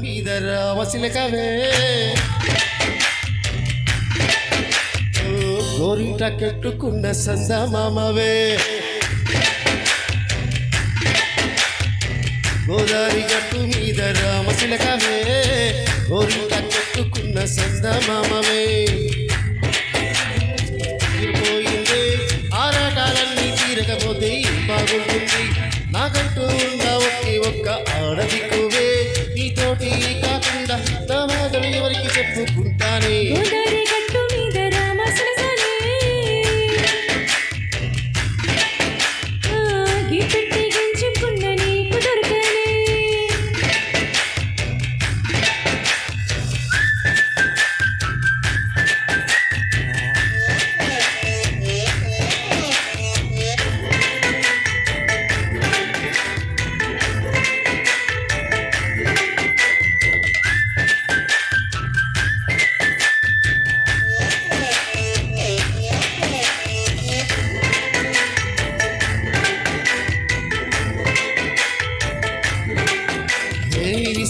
మీద రావసిలకవే గోరింట కట్టుకున్న సందమామవే గోదారి గట్టు మీద రామసిలకవే గోరింట కట్టుకున్న సందమామవే పోయిందే ఆరాటాలన్నీ తీరకపోతే బాగుంటుంది నాకంటూ ఉన్న ఒక్క ఆడదిక్కువే నీతోటి కాకుండా నా మాటలు ఎవరికి చెప్పుకుంటానే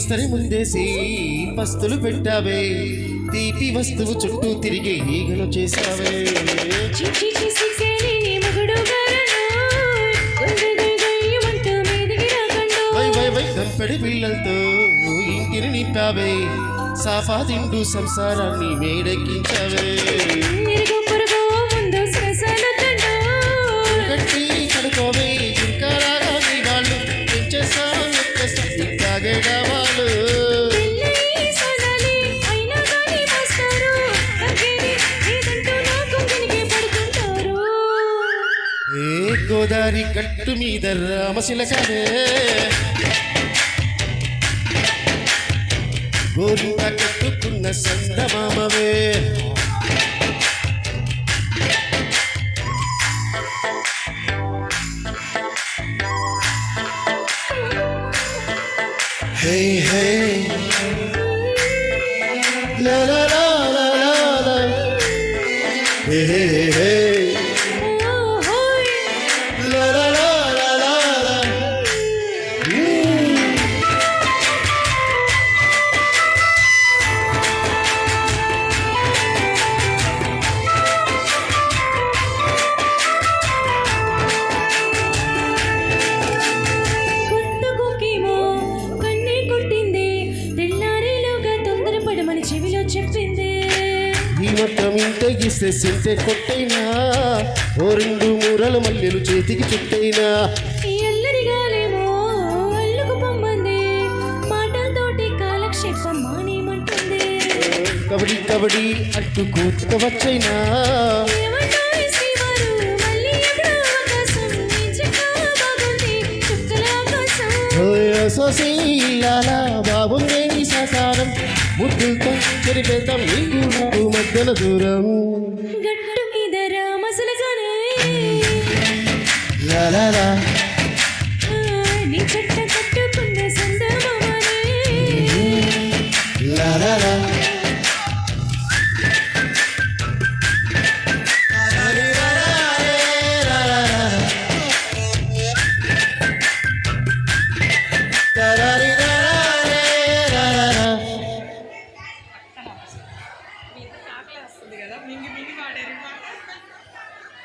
ఇస్తరి ముందేసి పస్తులు పెట్టావే తీపి వస్తువు చుట్టూ తిరిగి ఈగలు చేసావే దంపెడి పిల్లలతో ఇంటిని నింపావే సాఫా తింటూ సంసారాన్ని వేడెక్కించావే గట్టి కడుకోవే ఇంకా రాగా నీ వాళ్ళు పెంచేస్తాను ఇంకాగే కావాలి గోదారి గట్టు మీద రామశిలకవే గోరింట కట్టుకున్న సందమామవే హే హే లా లా లా లా లా హే హే హే మొత్తం ఇంతగిస్తే సింటే కొట్టైనా ఓ రెండు మూరలు మల్లెలు చేతికి చుట్టైనా ఎల్లరిగాలేమో అల్లుకు పొమ్మంది మాటలతోటి కాలక్షేపం మానేమంటుంది కబడ్డీ కబడ్డీ అట్టు కూతుకవచ్చైనా బాబుందే నీ సాకారం ముద్దులతో చెరిపేద్దాం నీకు మధ్యన దూరం గట్టు మీద రామసులగానే లా లా లా